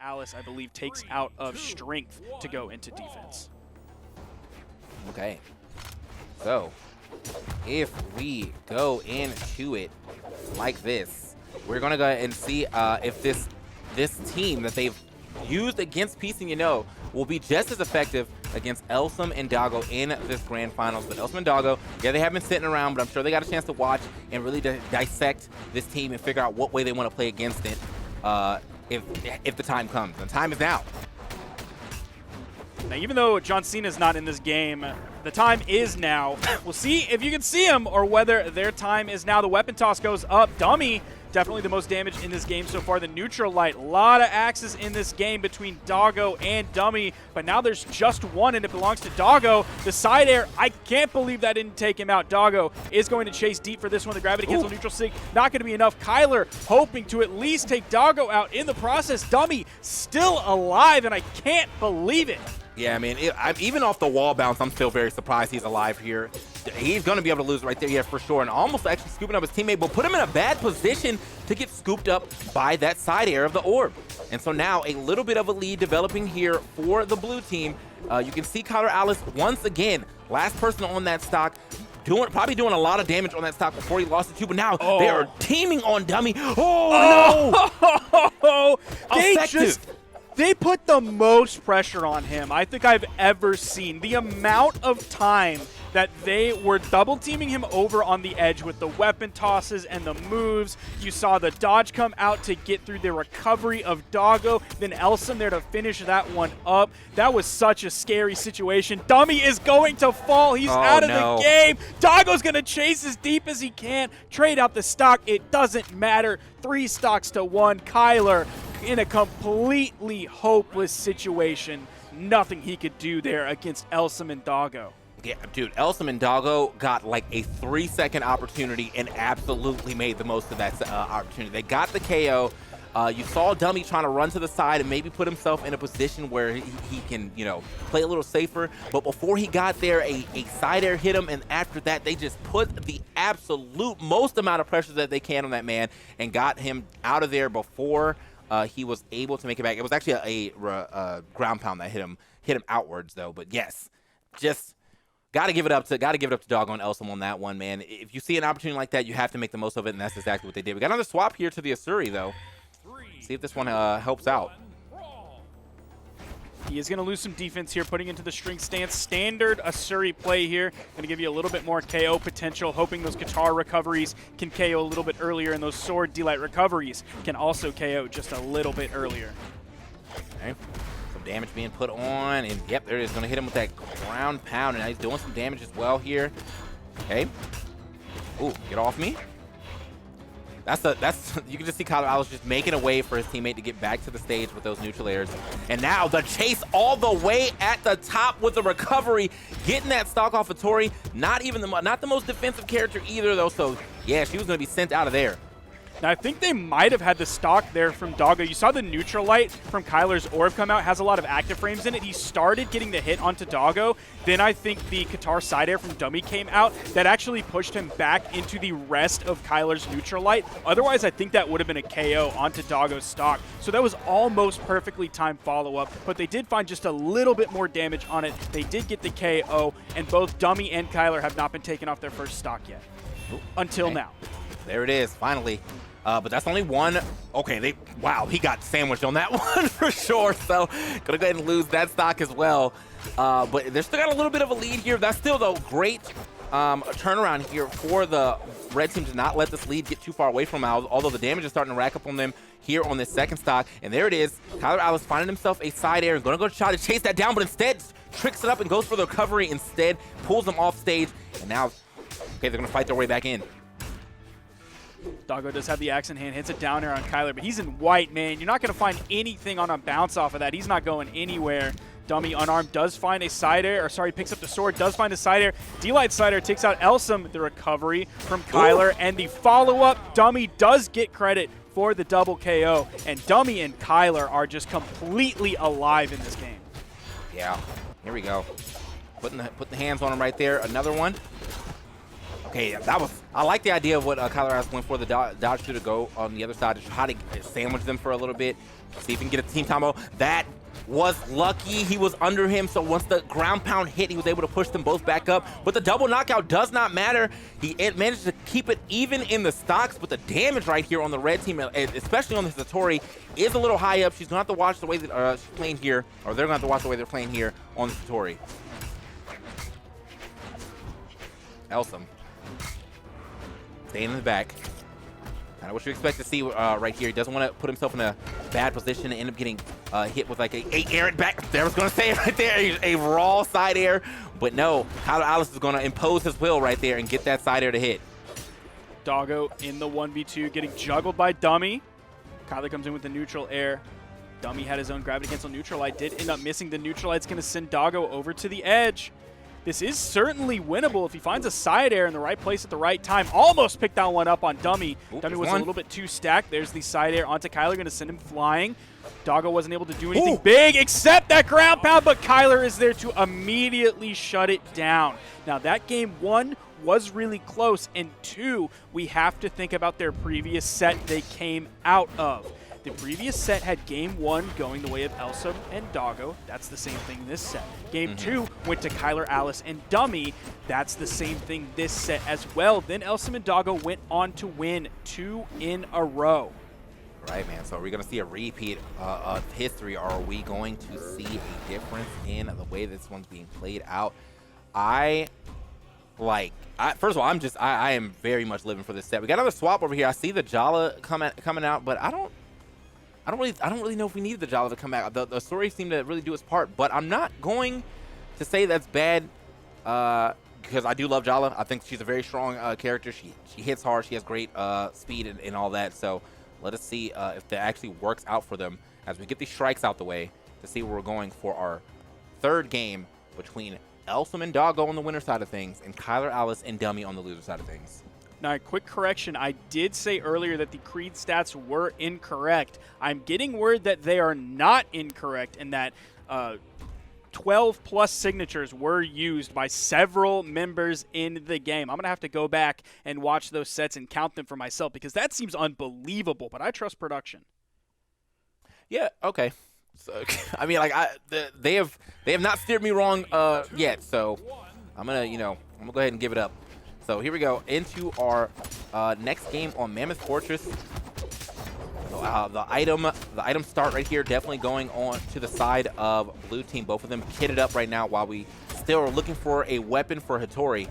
Alice, I believe, takes out of strength to go into defense. Okay. So, if we go into it like this, we're going to go ahead and see if this team that they've used against Peace and You Know will be just as effective against Elsom and Doggo in this grand finals. But Elsom and Doggo, yeah, they have been sitting around, but I'm sure they got a chance to watch and really dissect this team and figure out what way they want to play against it if the time comes. The time is now. Now, even though John Cena's not in this game, the time is now. We'll see if you can see him or whether their time is now. The weapon toss goes up. Dummy, definitely the most damage in this game so far. The neutral light, a lot of axes in this game between Doggo and Dummy, but now there's just one, and it belongs to Doggo. The side air, I can't believe that didn't take him out. Doggo is going to chase deep for this one. The gravity cancel neutral sig, not going to be enough. Kylar hoping to at least take Doggo out in the process. Dummy still alive, and I can't believe it. Yeah, I mean, even off the wall bounce, I'm still very surprised he's alive here. He's going to be able to lose right there, yeah, for sure. And almost actually scooping up his teammate, but put him in a bad position to get scooped up by that side air of the orb. And so now a little bit of a lead developing here for the blue team. You can see Kylar Alice once again, last person on that stock, probably doing a lot of damage on that stock before he lost it too, but now they are teaming on Dummy. Oh, no! They put the most pressure on him I think I've ever seen. The amount of time that they were double teaming him over on the edge with the weapon tosses and the moves. You saw the dodge come out to get through the recovery of Doggo, then Elsom there to finish that one up. That was such a scary situation. Dummy is going to fall. He's out of the game. Doggo's going to chase as deep as he can, trade out the stock. It doesn't matter. 3 stocks to 1. Kylar in a completely hopeless situation. Nothing he could do there against Elsom and Doggo. Yeah, dude, Elsom and Doggo got like a 3-second opportunity and absolutely made the most of that opportunity. They got the KO. You saw Dummy trying to run to the side and maybe put himself in a position where he can, you know, play a little safer. But before he got there, a side air hit him, and after that, they just put the absolute most amount of pressure that they can on that man and got him out of there before he was able to make it back. It was actually a ground pound that hit him outwards though. But yes, just gotta give it up to Doggo and Elsom on that one, man. If you see an opportunity like that, you have to make the most of it, and that's exactly what they did. We got another swap here to the Asuri though. See if this one helps out. He is going to lose some defense here, putting into the string stance. Standard Asuri play here. Going to give you a little bit more KO potential, hoping those guitar recoveries can KO a little bit earlier, and those sword delight recoveries can also KO just a little bit earlier. Okay. Some damage being put on, and yep, there it is. Going to hit him with that ground pound, and now he's doing some damage as well here. Okay. Ooh, get off me. That's you can just see Kylar Alice just making a way for his teammate to get back to the stage with those neutral airs. And now the chase all the way at the top with the recovery, getting that stock off of Tori. Not the most defensive character either though. So yeah, she was going to be sent out of there. Now, I think they might have had the stock there from Doggo. You saw the neutral light from Kylar's orb come out, has a lot of active frames in it. He started getting the hit onto Doggo. Then I think the Qatar side air from Dummy came out. That actually pushed him back into the rest of Kylar's neutral light. Otherwise, I think that would have been a KO onto Doggo's stock. So that was almost perfectly timed follow-up, but they did find just a little bit more damage on it. They did get the KO, and both Dummy and Kylar have not been taken off their first stock yet. Until now. There it is, finally. But that's only one. Okay, wow, he got sandwiched on that one for sure. So gonna go ahead and lose that stock as well. But they're still got a little bit of a lead here. That's still though great turnaround here for the red team to not let this lead get too far away from them. Although the damage is starting to rack up on them here on this second stock. And there it is. Kylar Alice finding himself a side air and gonna go try to chase that down, but instead tricks it up and goes for the recovery instead. Pulls them off stage, and now okay, they're gonna fight their way back in. Doggo does have the axe in hand, hits it down there on Kylar, but he's in white, man. You're not going to find anything on a bounce off of that. He's not going anywhere. Dummy unarmed does find a side air, or sorry, picks up the sword, does find a side air. D-Light side air takes out Elsom, the recovery from Kylar, and the follow-up. Dummy does get credit for the double KO, and Dummy and Kylar are just completely alive in this game. Yeah, here we go. Putting the hands on him right there. Another one. Okay, I like the idea of what Kylar went for, the dodge to go on the other side to try to sandwich them for a little bit. See if he can get a team combo. That was lucky. He was under him, so once the ground pound hit, he was able to push them both back up. But the double knockout does not matter. He managed to keep it even in the stocks, but the damage right here on the red team, especially on the Satori, is a little high up. She's going to have to watch the way that she's playing here, or they're going to have to watch the way they're playing here on the Satori. Elsom. Staying in the back. Kind of what you expect to see right here. He doesn't want to put himself in a bad position and end up getting hit with like a air back. There was going to say it right there, a raw side air. But no, Kylar Alice is going to impose his will right there and get that side air to hit. Doggo in the 1v2, getting juggled by Dummy. Kylar comes in with the neutral air. Dummy had his own gravity cancel neutral light, did end up missing the neutral light. It's going to send Doggo over to the edge. This is certainly winnable if he finds a side air in the right place at the right time. Almost picked that one up on Dummy. Dummy was a little bit too stacked. There's the side air onto Kylar, going to send him flying. Doggo wasn't able to do anything big except that ground pound, but Kylar is there to immediately shut it down. Now that game 1 was really close, and 2, we have to think about their previous set they came out of. The previous set had game 1 going the way of Elsom and Doggo. That's the same thing this set. Game 2 went to Kylar, Alice, and Dummy. That's the same thing this set as well. Then Elsom and Doggo went on to win 2 in a row. Right, man. So are we going to see a repeat of history, or are we going to see a difference in the way this one's being played out? First of all, I am very much living for this set. We got another swap over here. I see the Jala coming out, but I don't really know if we needed the Jala to come out. The story seemed to really do its part, but I'm not going to say that's bad because I do love Jala. I think she's a very strong character. She hits hard. She has great speed and all that. So let us see if that actually works out for them as we get these strikes out the way to see where we're going for our third game between Elsom and Doggo on the winner side of things and Kylar, Alice, and Dummy on the loser side of things. Now, a quick correction. I did say earlier that the Creed stats were incorrect. I'm getting word that they are not incorrect and that 12-plus signatures were used by several members in the game. I'm going to have to go back and watch those sets and count them for myself because that seems unbelievable, but I trust production. Yeah, okay. So, I mean, like they have not steered me wrong yet, so I'm going to go ahead and give it up. So here we go into our next game on Mammoth Fortress. So, the item start right here, definitely going on to the side of blue team. Both of them kitted up right now while we still are looking for a weapon for Hattori.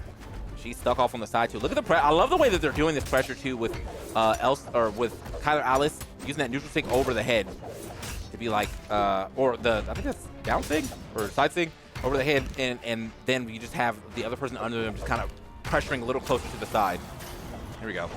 She's stuck off on the side too. Look at the pressure. I love the way that they're doing this pressure too with with Kylar Alice using that neutral sig over the head to be like I think that's down sig or side sig over the head, and then you just have the other person under them just kind of pressuring a little closer to the side. Here we go.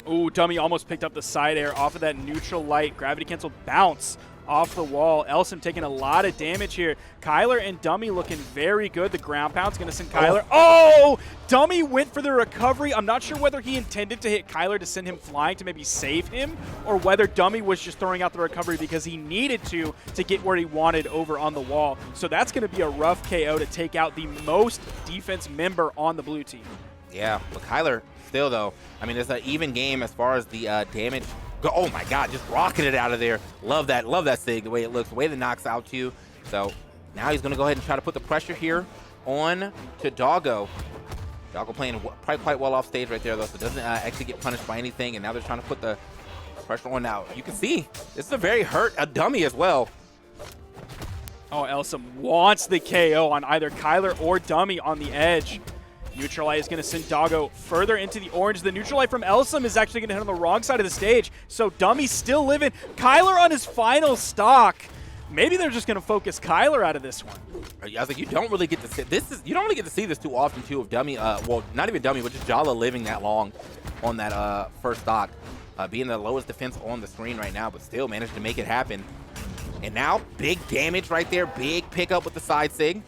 Ooh, Dummy almost picked up the side air off of that neutral light. Gravity cancel bounce off the wall. Elsom taking a lot of damage here. Kylar and Dummy looking very good. The ground pound's going to send Kylar. Oh! Dummy went for the recovery. I'm not sure whether he intended to hit Kylar to send him flying to maybe save him, or whether Dummy was just throwing out the recovery because he needed to get where he wanted over on the wall. So that's going to be a rough KO to take out the most defense member on the blue team. Yeah, but Kylar still, though, I mean, it's an even game as far as the damage. Oh my God, just rocketed it out of there. Love that sig, the way it looks, the way it knocks out too. So now he's going to go ahead and try to put the pressure here on to Doggo. Doggo playing quite well off stage right there, though, so doesn't actually get punished by anything. And now they're trying to put the pressure on now. You can see this is a very hurt Dummy as well. Oh, Elsom wants the KO on either Kylar or Dummy on the edge. Neutral Light is going to send Doggo further into the orange. The neutral light from Elsom is actually going to hit on the wrong side of the stage. So Dummy's still living. Kylar on his final stock. Maybe they're just going to focus Kylar out of this one. I was like, you don't really get to see this. You don't really get to see this too often too of Dummy. Well, not even Dummy, but just Jala living that long on that first stock, being the lowest defense on the screen right now, but still managed to make it happen. And now big damage right there, big pickup with the side sig.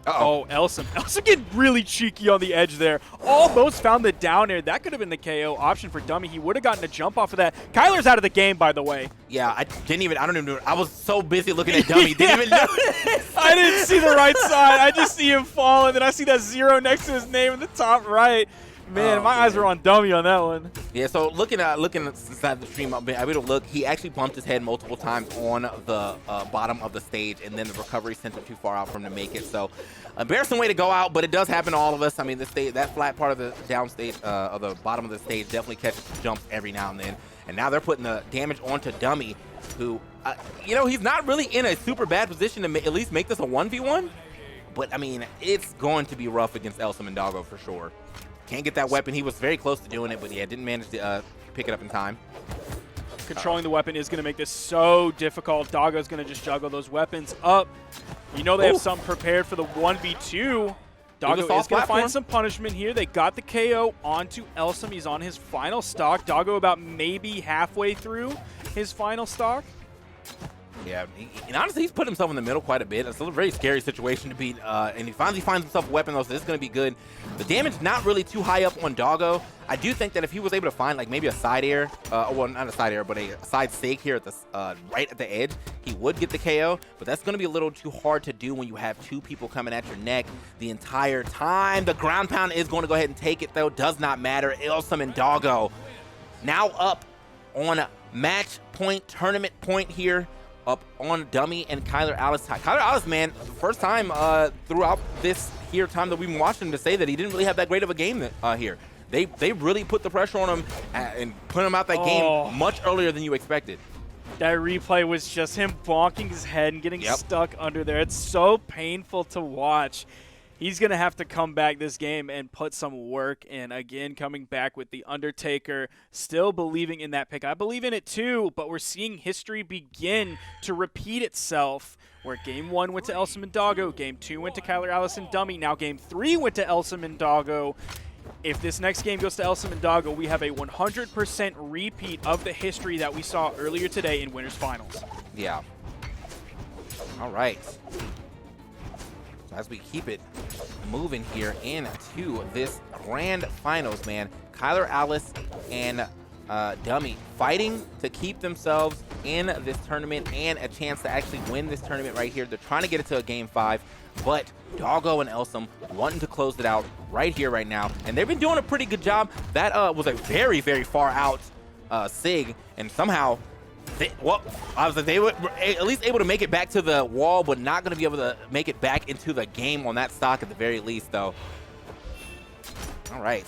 Oh, Elsom getting really cheeky on the edge there. Almost found the down air. That could have been the KO option for Dummy. He would have gotten a jump off of that. Kylar's out of the game, by the way. Yeah, I don't even know. I was so busy looking at Dummy. Didn't even notice. I didn't see the right side. I just see him fall, and then I see that 0 next to his name in the top right. Man, my eyes were on Dummy on that one. Yeah, so looking inside the stream, I've been able to look. He actually bumped his head multiple times on the bottom of the stage, and then the recovery sent him too far out for him to make it. So, embarrassing way to go out, but it does happen to all of us. I mean, that flat part of the down stage, of the bottom of the stage, definitely catches jumps every now and then. And now they're putting the damage onto Dummy, who, you know, he's not really in a super bad position to at least make this a 1v1. But, I mean, it's going to be rough against Elsom and Doggo for sure. Can't get that weapon. He was very close to doing it, but yeah, didn't manage to pick it up in time. Controlling the weapon is going to make this so difficult. Doggo's going to just juggle those weapons up. You know they have something prepared for the 1v2. Doggo is going to find some punishment here. They got the KO onto Elsom. He's on his final stock. Doggo about maybe halfway through his final stock. Yeah, and honestly, he's put himself in the middle quite a bit. It's a very scary situation to be, and he finally finds himself a weapon, though, so this is going to be good. The damage not really too high up on Doggo. I do think that if he was able to find, like, maybe a side air, well, not a side air, but a side sig here at the right at the edge, he would get the KO, but that's going to be a little too hard to do when you have two people coming at your neck the entire time. The ground pound is going to go ahead and take it, though. Does not matter. Elsom and Doggo now up on match point, tournament point here. Up on Dummy and Kylar AUS. Kylar AUS, man, the first time throughout this here time that we've been watching him to say that he didn't really have that great of a game here. They really put the pressure on him and put him out that game much earlier than you expected. That replay was just him bonking his head and getting stuck under there. It's so painful to watch. He's going to have to come back this game and put some work in. Again, coming back with The Undertaker, still believing in that pick. I believe in it too, but we're seeing history begin to repeat itself, where Game 1 went to Elsom and Doggo, Game 2 went to Kylar AUS and Dummy, now Game 3 went to Elsom and Doggo. If this next game goes to Elsom and Doggo, we have a 100% repeat of the history that we saw earlier today in Winners Finals. Yeah. All right. As we keep it moving here into this grand finals, man, Kylar AUS and Dummy fighting to keep themselves in this tournament and a chance to actually win this tournament right here. They're trying to get it to a game 5, but Doggo and Elsom wanting to close it out right here, right now, and they've been doing a pretty good job. That was a very, very far out sig, and somehow they were at least able to make it back to the wall, but not going to be able to make it back into the game on that stock at the very least, though. All right.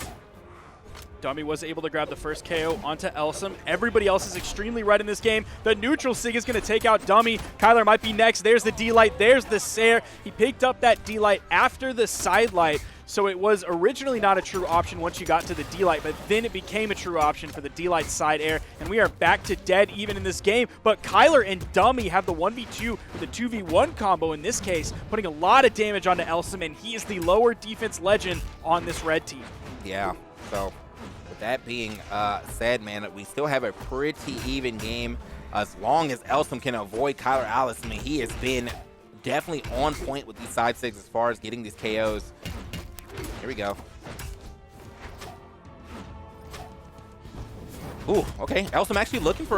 Dummy was able to grab the first KO onto Elsom. Everybody else is extremely right in this game. The neutral sig is going to take out Dummy. Kylar might be next. There's the D-Light. There's the Sair. He picked up that D-Light after the side light, so it was originally not a true option once you got to the D-Light, but then it became a true option for the D-Light side air, and we are back to dead even in this game. But Kylar and Dummy have the 1v2 with the 2v1 combo in this case, putting a lot of damage onto Elsom, and he is the lower defense legend on this red team. Yeah, so with that being said, man, we still have a pretty even game as long as Elsom can avoid Kylar AUS. I mean, he has been definitely on point with these side sigs as far as getting these KOs. Here we go. Ooh, okay. Elsom actually looking for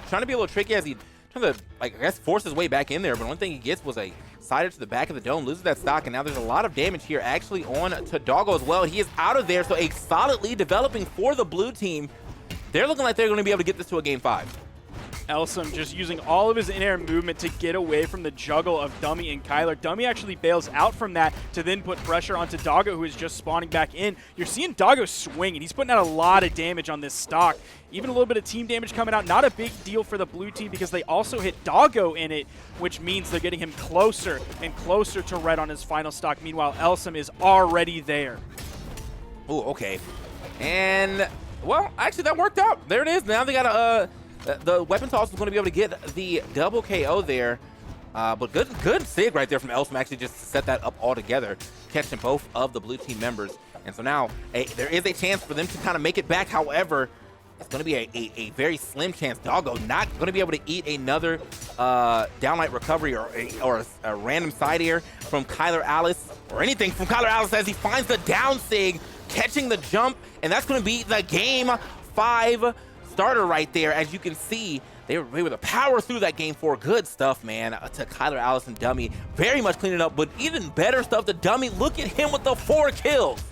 trying to be a little tricky as he trying to, like, I guess, force his way back in there. But one thing he gets was a sider to the back of the dome, loses that stock, and now there's a lot of damage here actually on to Doggo as well. He is out of there, so a solid lead developing for the blue team. They're looking like they're going to be able to get this to a game 5. Elsom just using all of his in-air movement to get away from the juggle of Dummy and Kylar. Dummy actually bails out from that to then put pressure onto Doggo, who is just spawning back in. You're seeing Doggo swing, and he's putting out a lot of damage on this stock. Even a little bit of team damage coming out. Not a big deal for the blue team because they also hit Doggo in it, which means they're getting him closer and closer to red on his final stock. Meanwhile, Elsom is already there. Oh, okay. And, well, actually, that worked out. There it is. Now they got a... the weapon toss is going to be able to get the double KO there. But good sig right there from Elsom, actually just set that up all together, catching both of the blue team members. And so now there is a chance for them to kind of make it back. However, it's going to be a very slim chance. Doggo not going to be able to eat another downlight recovery or a random side air from Kylar AUS or anything from Kylar AUS as he finds the down sig, catching the jump, and that's going to be the game 5 starter right there. As you can see, they were able to power through that game 4. Good stuff, man, to Kylar AUS and Dummy. Very much cleaning up, but even better stuff to Dummy. Look at him with the 4 kills.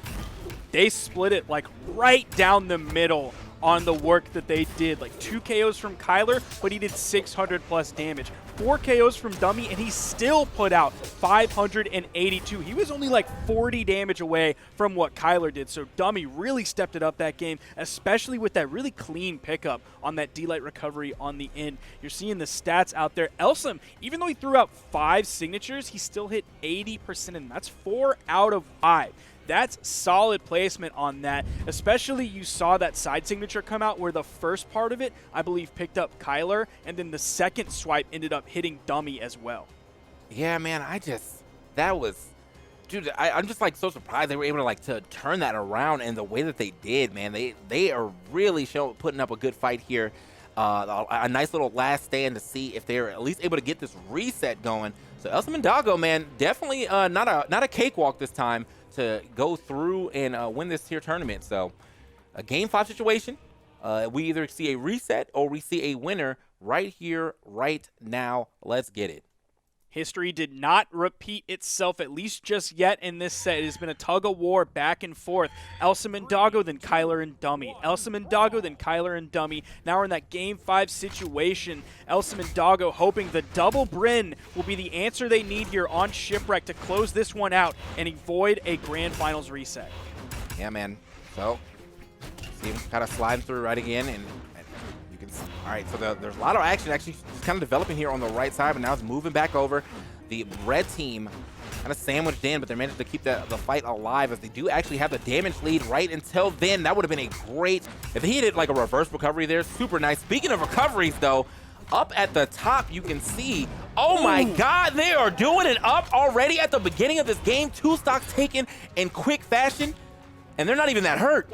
They split it like right down the middle on the work that they did. Like 2 KOs from Kylar, but he did 600 plus damage. 4 KOs from Dummy, and he still put out 582. He was only like 40 damage away from what Kylar did. So Dummy really stepped it up that game, especially with that really clean pickup on that D-Light recovery on the end. You're seeing the stats out there. Elsom, even though he threw out 5 signatures, he still hit 80%, and that's 4 out of 5. That's solid placement on that, especially you saw that side signature come out where the first part of it, I believe, picked up Kylar, and then the second swipe ended up hitting Dummy as well. Yeah, man, dude, I'm just like so surprised they were able to turn that around in the way that they did, man. They are really putting up a good fight here. A nice little last stand to see if they're at least able to get this reset going. So Elsom Doggo, man, definitely not a cakewalk this time to go through and win this here tournament. So a game 5 situation. We either see a reset or we see a winner right here, right now. Let's get it. History did not repeat itself, at least just yet in this set. It has been a tug of war back and forth. Elsom Doggo, then Kylar and Dummy. Elsom Doggo, then Kylar and Dummy. Now we're in that Game 5 situation. Elsom Doggo hoping the double Bryn will be the answer they need here on Shipwreck to close this one out and avoid a Grand Finals reset. Yeah, man. So, see him kind of sliding through right again, and you can see. All right, so there's a lot of action actually kind of developing here on the right side, but now it's moving back over. The red team kind of sandwiched in, but they managed to keep the fight alive as they do actually have the damage lead right until then. That would have been a great, if he did like a reverse recovery there, super nice. Speaking of recoveries though, up at the top you can see, oh my God, they are doing it up already at the beginning of this game. 2 stocks taken in quick fashion, and they're not even that hurt.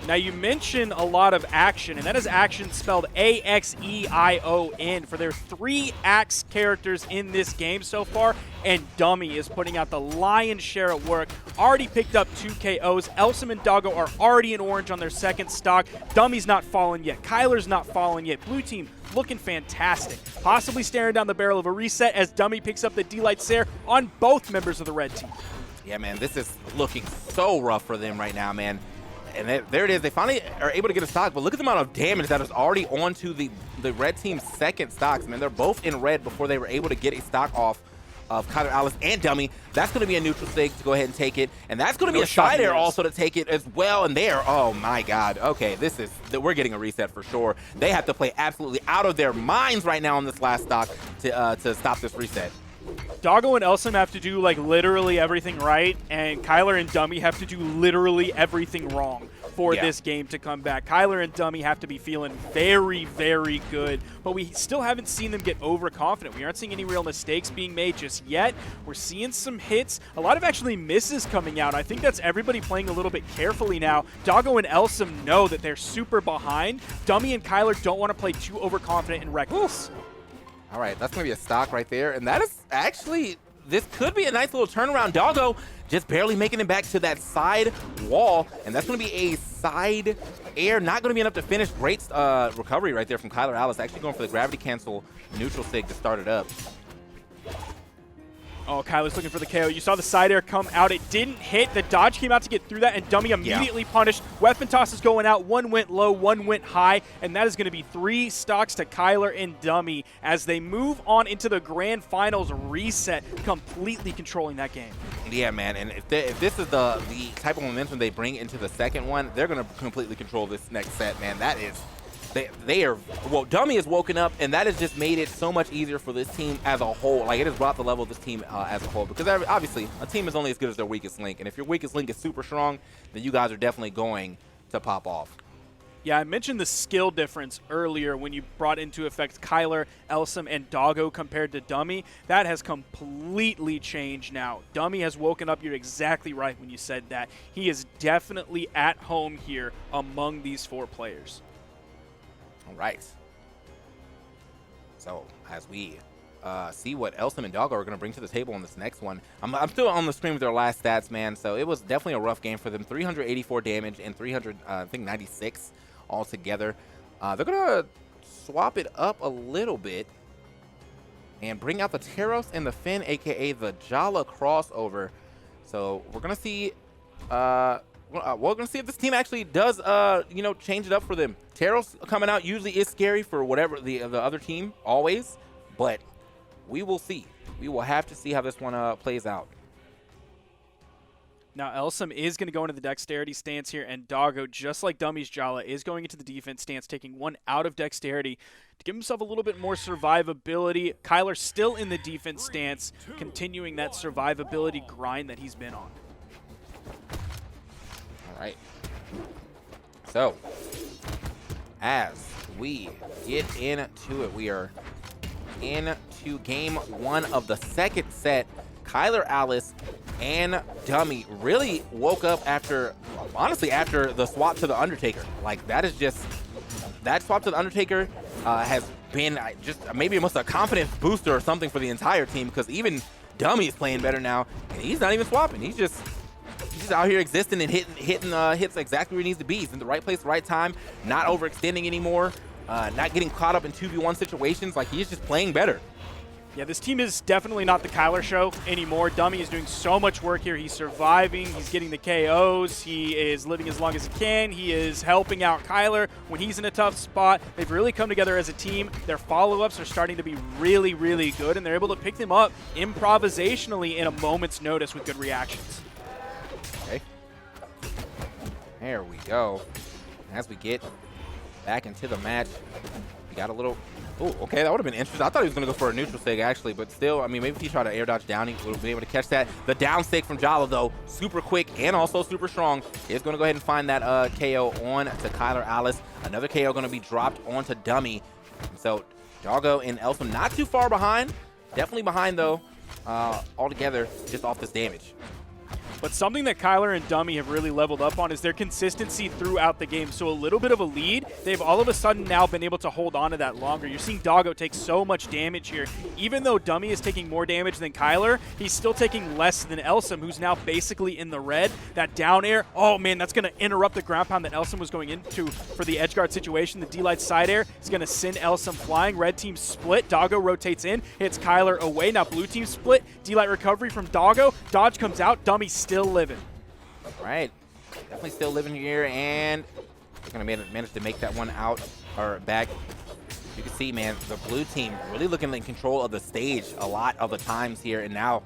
Now, you mentioned a lot of action, and that is action spelled A-X-E-I-O-N for their 3 Axe characters in this game so far, and Dummy is putting out the lion's share of work. Already picked up 2 KOs. Elsom and Doggo are already in orange on their second stock. Dummy's not fallen yet. Kylar's not fallen yet. Blue team looking fantastic. Possibly staring down the barrel of a reset as Dummy picks up the D-Light Stare on both members of the red team. Yeah, man, this is looking so rough for them right now, man. And there it is. They finally are able to get a stock, but look at the amount of damage that is already onto the red team's second stocks, man. They're both in red before they were able to get a stock off of Kylar AUS and Dummy. That's going to be a neutral sig to go ahead and take it. And that's going to be a side air also to take it as well. And there, oh my God. Okay, we're getting a reset for sure. They have to play absolutely out of their minds right now on this last stock to stop this reset. Doggo and Elsom have to do like literally everything right, and Kylar and Dummy have to do literally everything wrong for this game to come back. Kylar and Dummy have to be feeling very, very good, but we still haven't seen them get overconfident. We aren't seeing any real mistakes being made just yet. We're seeing some hits, a lot of actually misses coming out. I think that's everybody playing a little bit carefully now. Doggo and Elsom know that they're super behind. Dummy and Kylar don't want to play too overconfident and reckless. All right, that's going to be a stock right there. And that is actually, this could be a nice little turnaround. Doggo just barely making it back to that side wall. And that's going to be a side air. Not going to be enough to finish. Great recovery right there from Kylar AUS. Actually going for the gravity cancel neutral sig to start it up. Oh, Kylar's looking for the KO. You saw the side air come out. It didn't hit. The dodge came out to get through that, and Dummy immediately punished. Weapon toss is going out. 1 went low, 1 went high, and that is going to be 3 stocks to Kylar and Dummy as they move on into the Grand Finals reset, completely controlling that game. Yeah, man, and if this is the type of momentum they bring into the second one, they're going to completely control this next set, man. That is... They are, well, Dummy has woken up, and that has just made it so much easier for this team as a whole. Like, it has brought the level of this team as a whole, because obviously a team is only as good as their weakest link, and if your weakest link is super strong, then you guys are definitely going to pop off. Yeah, I mentioned the skill difference earlier when you brought into effect Kylar, Elsom, and Doggo compared to Dummy. That has completely changed now. Dummy has woken up. You're exactly right when you said that. He is definitely at home here among these 4 players. All right. So as we see what Elsom and Doggo are going to bring to the table on this next one. I'm still on the screen with their last stats, man. So it was definitely a rough game for them. 384 damage and 96 altogether. They're going to swap it up a little bit and bring out the Teros and the Finn, a.k.a. the Brawlhalla crossover. So we're going to see... we're going to see if this team actually does, you know, change it up for them. Teros coming out usually is scary for whatever the other team, always. But we will see. We will have to see how this one plays out. Now, Elsom is going to go into the dexterity stance here, and Doggo, just like Dummy's Brawlhalla, is going into the defense stance, taking one out of dexterity to give himself a little bit more survivability. Kylar still in the defense stance, continuing that survivability grind that he's been on. All right. So, as we get into it, we are into game one of the second set. Kylar, Alice, and Dummy really woke up after, honestly, after the swap to the Undertaker. Like, that is just, that swap to the Undertaker has been just maybe almost a confidence booster or something for the entire team, because even Dummy is playing better now, and he's not even swapping. He's just out here existing and hitting hits exactly where he needs to be. He's in the right place, right time, not overextending anymore, not getting caught up in 2v1 situations. Like, he's just playing better. Yeah, this team is definitely not the Kylar show anymore. Dummy is doing so much work here. He's surviving. He's getting the KOs. He is living as long as he can. He is helping out Kylar when he's in a tough spot. They've really come together as a team. Their follow-ups are starting to be really, really good, and they're able to pick them up improvisationally in a moment's notice with good reactions. Okay. There we go. As we get back into the match, we got a little... Oh, okay, that would have been interesting. I thought he was going to go for a neutral sig, actually, but still, I mean, maybe if he tried to air dodge down, he would have been able to catch that. The down stick from Brawlhalla, though, super quick and also super strong, is going to go ahead and find that KO on to Kylar, Alice. Another KO going to be dropped onto Dummy. So Doggo and Elsom not too far behind. Definitely behind, though, altogether, just off this damage. But something that Kylar and Dummy have really leveled up on is their consistency throughout the game. So a little bit of a lead, they've all of a sudden now been able to hold on to that longer. You're seeing Doggo take so much damage here. Even though Dummy is taking more damage than Kylar, he's still taking less than Elsom, who's now basically in the red. That down air, oh man, that's going to interrupt the ground pound that Elsom was going into for the edge guard situation. The D-Light side air is going to send Elsom flying. Red team split. Doggo rotates in, hits Kylar away. Now blue team split. D-Light recovery from Doggo. Dodge comes out. Dummy still living. All right, definitely still living here, and they're going to manage to make that one out or back. You can see, man, the blue team really looking in control of the stage a lot of the times here, and now,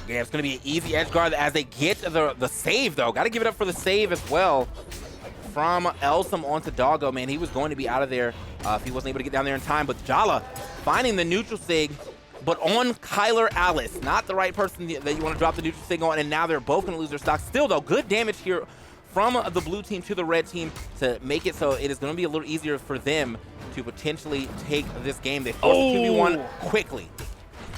yeah, it's going to be an easy edge guard as they get the save, though. Got to give it up for the save as well from Elsom onto Doggo. Man, he was going to be out of there if he wasn't able to get down there in time, but Brawlhalla finding the neutral sig, but on Kylar, Alice, not the right person that you want to drop the neutral sig on, and now they're both going to lose their stocks. Still, though, good damage here from the blue team to the red team to make it so it is going to be a little easier for them to potentially take this game. They forced the 2v1 quickly.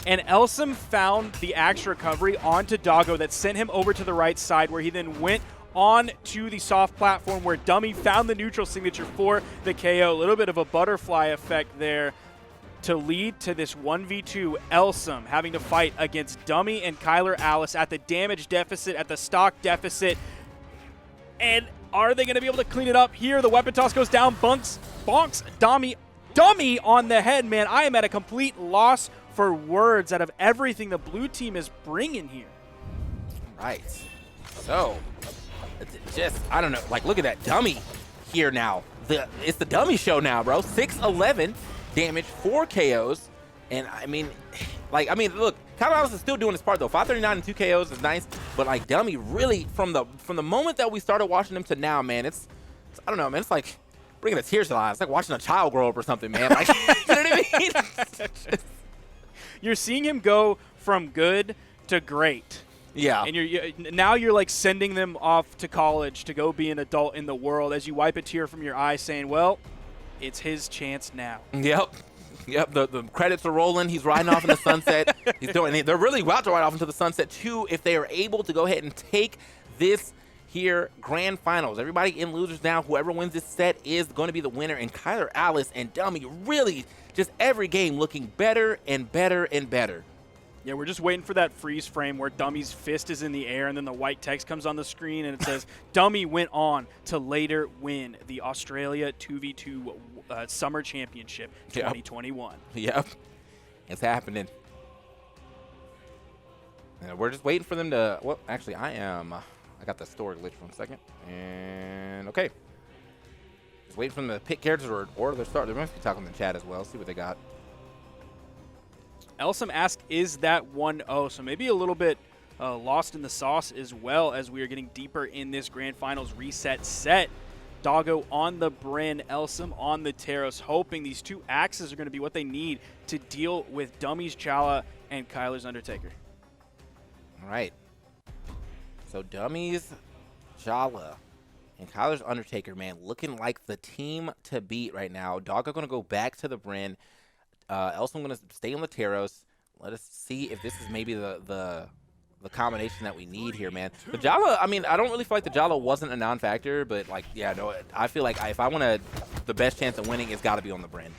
And Elsom found the axe recovery onto Doggo that sent him over to the right side, where he then went on to the soft platform where Dummy found the neutral signature for the KO. A little bit of a butterfly effect there to lead to this 1v2. Elsom having to fight against Dummy and Kylar, Alice at the damage deficit, at the stock deficit. And are they going to be able to clean it up here? The weapon toss goes down, bonks Dummy on the head, man. I am at a complete loss for words out of everything the blue team is bringing here. Right. So, just, I don't know, like, look at that Dummy here now. It's the Dummy show now, bro. 611. Damage, 4 KOs, and I mean, look, Kylar is still doing his part though. 539 and 2 KOs is nice, but like Dummy really from the moment that we started watching him to now, man, it's I don't know, man, it's like bringing the tears to the eyes. It's like watching a child grow up or something, man. Like, you know what I mean? You're seeing him go from good to great. Yeah. And now you're like sending them off to college to go be an adult in the world as you wipe a tear from your eye, saying, well, it's his chance now. Yep. The credits are rolling. He's riding off in the sunset. They're really about to ride off into the sunset too if they are able to go ahead and take this here, grand finals. Everybody in losers now. Whoever wins this set is going to be the winner. And Kylar, AUS, and Dummy really just every game looking better and better and better. Yeah, we're just waiting for that freeze frame where Dummy's fist is in the air and then the white text comes on the screen and it says, Dummy went on to later win the Australia 2v2 Summer Championship 2021. Yep. It's happening. And we're just waiting for them to, well, actually I got the store glitch for 1 second. And okay. Just waiting for them to pick characters or they're starting. They must be talking in the chat as well. See what they got. Elsom asked, is that 1-0? So maybe a little bit lost in the sauce as well as we are getting deeper in this Grand Finals reset set. Doggo on the Bryn, Elsom on the Teros, hoping these two axes are going to be what they need to deal with Dummy's Chala and Kylar's Undertaker. All right. So Dummy's Chala and Kylar's Undertaker, man, looking like the team to beat right now. Doggo going to go back to the Bryn. Elsom going to stay on the Teros. Let us see if this is maybe the combination that we need here, man. The Chala, I mean, I don't really feel like the Chala wasn't a non-factor, but, like, yeah, no, I feel like if I want the best chance of winning, it's got to be on the Bryn.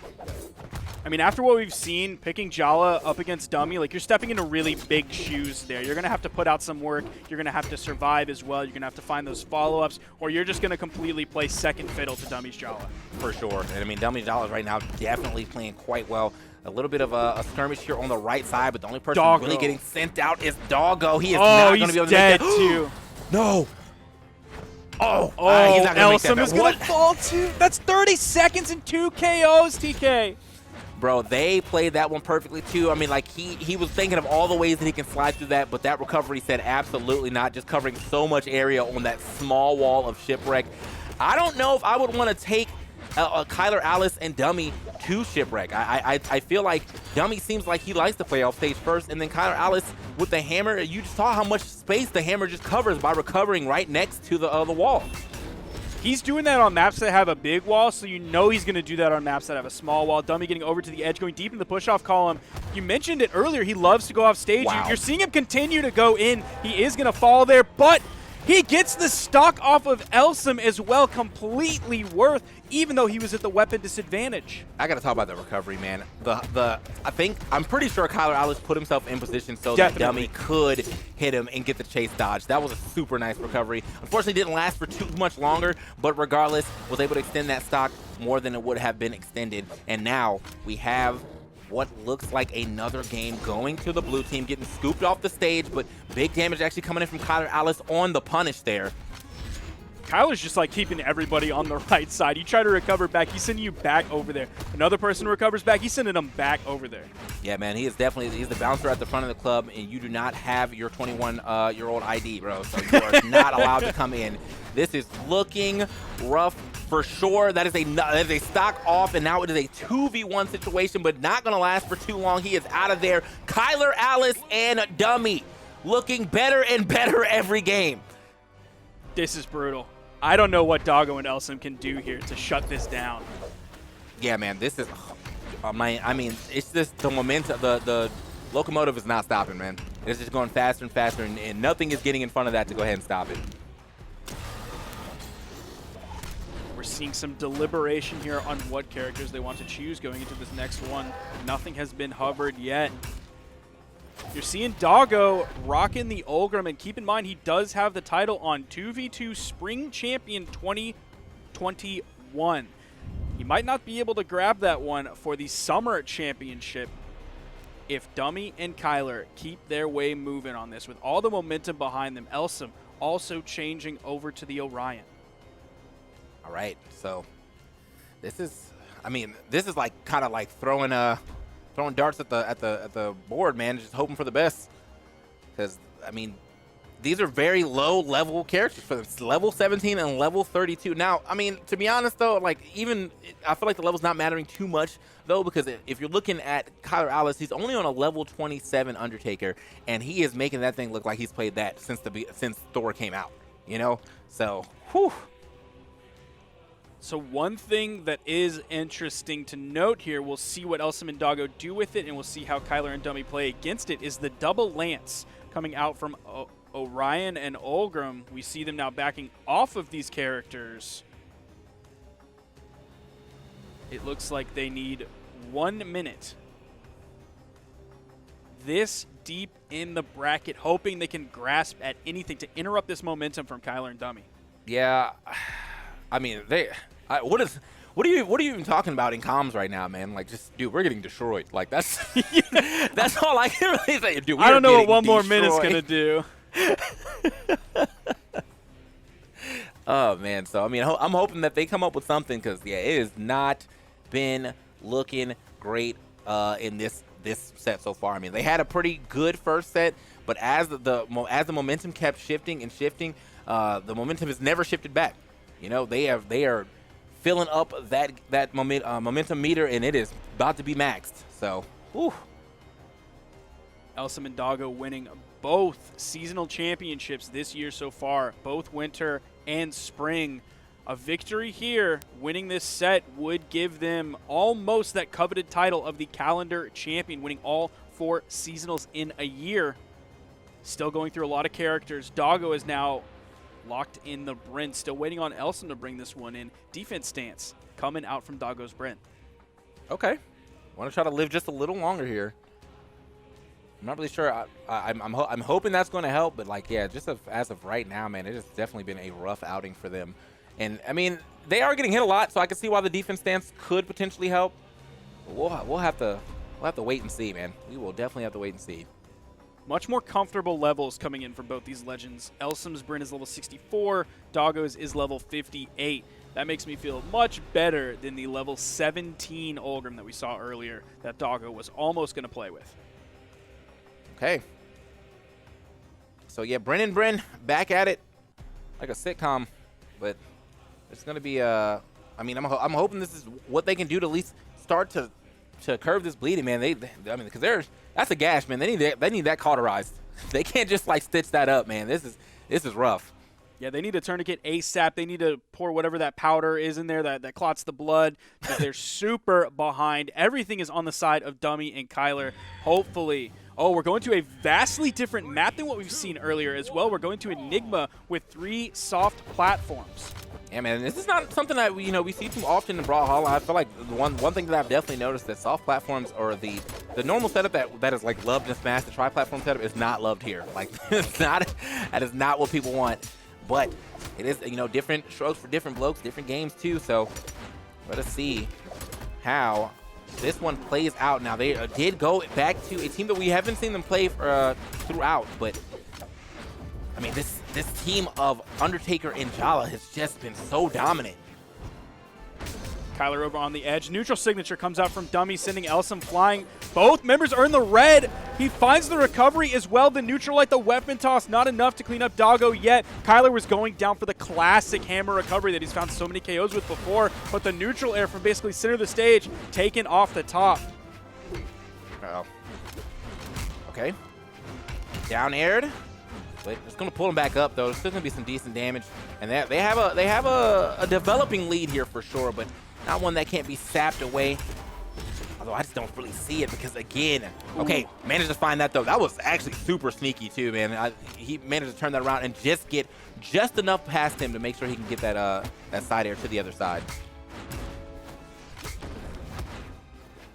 I mean, after what we've seen, picking Chala up against Dummy, like, you're stepping into really big shoes there. You're going to have to put out some work. You're going to have to survive as well. You're going to have to find those follow-ups, or you're just going to completely play second fiddle to Dummy's Chala. For sure. And, I mean, Dummy's Chala right now definitely playing quite well. A little bit of a skirmish here on the right side, but the only person really getting sent out is Doggo. He is not going to be able to make that. Too. No. Oh, he's not going to make that. Is going to fall too. That's 30 seconds and 2 KOs, TK. Bro, they played that one perfectly too. I mean, like he was thinking of all the ways that he can slide through that, but that recovery said absolutely not, just covering so much area on that small wall of Shipwreck. I don't know if I would want to take Kylar, AUS, and Dummy to Shipwreck. I feel like Dummy seems like he likes to play off stage first, and then Kylar, AUS with the hammer, you just saw how much space the hammer just covers by recovering right next to the wall. He's doing that on maps that have a big wall, so you know he's going to do that on maps that have a small wall. Dummy getting over to the edge, going deep in the push-off column. You mentioned it earlier. He loves to go off stage. Wow. You're seeing him continue to go in. He is going to fall there, but he gets the stock off of Elsom as well, completely worth, even though he was at the weapon disadvantage. I got to talk about the recovery, man. I'm pretty sure Kylar, AUS put himself in position so that Dummy could hit him and get the chase dodge. That was a super nice recovery. Unfortunately, didn't last for too much longer, but regardless, was able to extend that stock more than it would have been extended. And now we have what looks like another game going to the blue team, getting scooped off the stage, but big damage actually coming in from Kylar, AUS on the punish there. Kylar's just like keeping everybody on the right side. You try to recover back, he's sending you back over there. Another person recovers back, he's sending them back over there. Yeah, man, he's the bouncer at the front of the club, and you do not have your 21-year-old ID, bro, so you are not allowed to come in. This is looking rough for sure. That is a stock off, and now it is a 2v1 situation, but not going to last for too long. He is out of there. Kylar, AUS, and Dummy looking better and better every game. This is brutal. I don't know what Doggo and Elsom can do here to shut this down. Yeah, man, this is, I mean, it's just the momentum, the locomotive is not stopping, man. It's just going faster and faster, and nothing is getting in front of that to go ahead and stop it. We're seeing some deliberation here on what characters they want to choose going into this next one. Nothing has been hovered yet. You're seeing Doggo rocking the Ulgrim, and keep in mind he does have the title on 2v2 Spring Champion 2021. He might not be able to grab that one for the Summer Championship if Dummy and Kylar keep their way moving on this. With all the momentum behind them, Elsom also changing over to the Orion. All right, so this is like kind of like throwing darts at the board, man, just hoping for the best. Because I mean, these are very low level characters for them. It's level 17 and level 32. Now, I mean, to be honest though, like I feel like the level's not mattering too much though, because if you're looking at Kylar, AUS, he's only on a level 27 Undertaker, and he is making that thing look like he's played that since Thor came out. You know, so whew. So one thing that is interesting to note here, we'll see what Elsom and Doggo do with it, and we'll see how Kylar and Dummy play against it, is the double lance coming out from Orion and Olgrim, we see them now backing off of these characters. It looks like they need 1 minute. This deep in the bracket, hoping they can grasp at anything to interrupt this momentum from Kylar and Dummy. Yeah, I mean, what are you even talking about in comms right now, man? Like, just, dude, we're getting destroyed. Like, that's that's all I can really say. Dude, I don't know what 1 more minute's gonna do. Oh man, so I mean, I'm hoping that they come up with something, because yeah, it has not been looking great in this set so far. I mean, they had a pretty good first set, but as the momentum kept shifting and shifting, the momentum has never shifted back. You know, they are filling up that momentum meter, and it is about to be maxed. So, whew. Elsom and Doggo winning both seasonal championships this year so far, both winter and spring. A victory here, winning this set, would give them almost that coveted title of the calendar champion, winning all 4 seasonals in a year. Still going through a lot of characters. Doggo is now locked in the Bryn, still waiting on Elsom to bring this one in. Defense stance coming out from Doggo's Bryn. Okay. Want to try to live just a little longer here. I'm not really sure. I'm hoping that's going to help, but like, yeah, just as of right now, man, it has definitely been a rough outing for them. And I mean, they are getting hit a lot, so I can see why the defense stance could potentially help. But we'll have to wait and see, man. We will definitely have to wait and see. Much more comfortable levels coming in for both these legends. Elsom's Bryn is level 64, Doggo's is level 58. That makes me feel much better than the level 17 Olgrim that we saw earlier that Doggo was almost going to play with. Okay. So yeah, Bryn back at it like a sitcom, but it's going to be I mean, I'm hoping this is what they can do to at least start to curb this bleeding, man. I mean, because that's a gash, man. They need that cauterized. They can't just like stitch that up, man. This is rough. Yeah, they need a tourniquet ASAP. They need to pour whatever that powder is in there that clots the blood, because they're super behind. Everything is on the side of Dummy and Kylar. Hopefully. Oh, we're going to a vastly different map than what we've seen earlier as well. We're going to Enigma with 3 soft platforms. Yeah, man, this is not something that we see too often in Brawlhalla. I feel like one thing that I've definitely noticed, that soft platforms, or the normal setup that is like loved in Smash, the tri-platform setup, is not loved here. Like, that is not what people want. But it is, different strokes for different blokes, different games too. So let us see how this one plays out. Now, they did go back to a team that we haven't seen them play throughout, but I mean, this team of Undertaker and Jala has just been so dominant. Kylar over on the edge. Neutral signature comes out from Dummy, sending Elsom flying. Both members are in the red. He finds the recovery as well. The neutral light, the weapon toss, not enough to clean up Doggo yet. Kylar was going down for the classic hammer recovery that he's found so many KOs with before, but the neutral air from basically center of the stage taken off the top. Uh-oh. Okay. Down aired. But it's going to pull him back up, though. There's still going to be some decent damage. And they have a developing lead here for sure, but not one that can't be sapped away. Although I just don't really see it, because, again, okay, managed to find that, though. That was actually super sneaky, too, man. He managed to turn that around and just get just enough past him to make sure he can get that side air to the other side.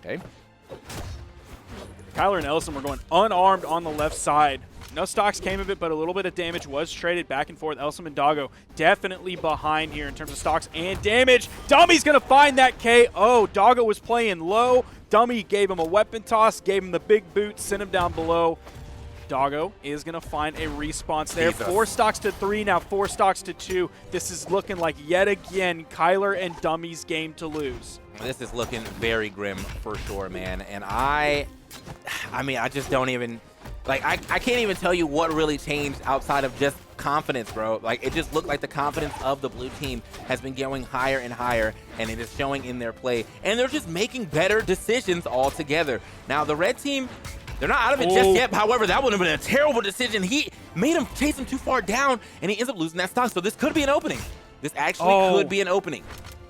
Okay. Kylar and Elsom were going unarmed on the left side. No stocks came of it, but a little bit of damage was traded back and forth. Elsom and Doggo definitely behind here in terms of stocks and damage. Dummy's going to find that KO. Doggo was playing low. Dummy gave him a weapon toss, gave him the big boot, sent him down below. Doggo is going to find a response there. Jesus. 4 stocks to 3, now 4 stocks to 2. This is looking like, yet again, Kylar and Dummy's game to lose. This is looking very grim for sure, man. And I mean, I just don't even... Like, I can't even tell you what really changed outside of just confidence, bro. Like, it just looked like the confidence of the blue team has been going higher and higher, and it is showing in their play. And they're just making better decisions altogether. Now, the red team, they're not out of it just yet. However, that would have been a terrible decision. He made him chase him too far down, and he ends up losing that stock. So this could be an opening. This actually could be an opening.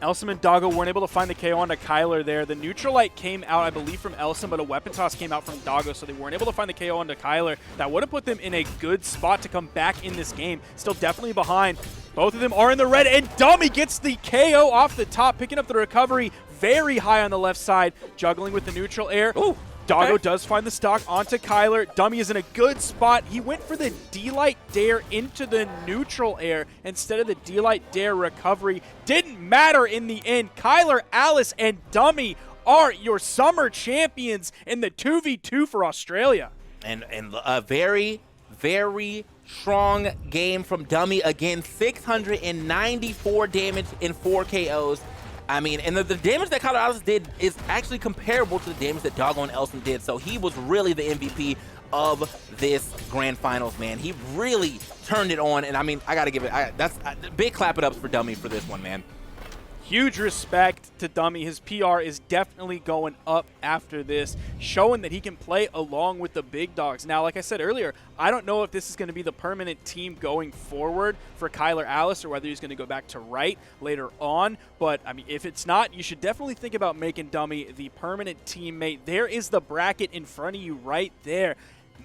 Elsom and Doggo weren't able to find the KO onto Kylar there. The neutral light came out, I believe, from Elsom, but a weapon toss came out from Doggo, so they weren't able to find the KO onto Kylar. That would have put them in a good spot to come back in this game. Still definitely behind. Both of them are in the red, and Dummy gets the KO off the top, picking up the recovery very high on the left side, juggling with the neutral air. Ooh. Doggo does find the stock onto Kylar. Dummy is in a good spot. He went for the D-Light Dare into the neutral air instead of the D-Light Dare recovery. Didn't matter in the end. Kylar, Alice, and Dummy are your summer champions in the 2v2 for Australia. And a very, very strong game from Dummy. Again, 694 damage in 4 KOs. I mean, and the damage that Kylar Alice did is actually comparable to the damage that Doggo and Elsom did. So he was really the MVP of this grand finals, man. He really turned it on. And I mean, I got to give it, that's big clap it ups for Dummy for this one, man. Huge respect to Dummy. His PR is definitely going up after this, showing that he can play along with the big dogs. Now, like I said earlier, I don't know if this is going to be the permanent team going forward for Kylar Alice or whether he's going to go back to right later on. But, I mean, if it's not, you should definitely think about making Dummy the permanent teammate. There is the bracket in front of you right there.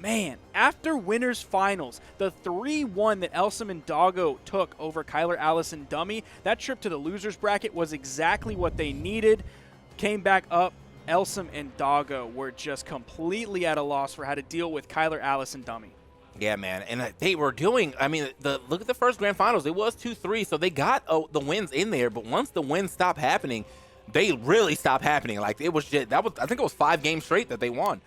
Man, after winners finals, the 3-1 that Elsom and Doggo took over Kylar, Alice, and Dummy, that trip to the losers bracket was exactly what they needed. Came back up, Elsom and Doggo were just completely at a loss for how to deal with Kylar, Alice, and Dummy. Yeah, man, and they were doing, I mean, look at the first grand finals. It was 2-3, so they got the wins in there, but once the wins stopped happening, they really stopped happening. Like, it was just, I think it was 5 games straight that they won.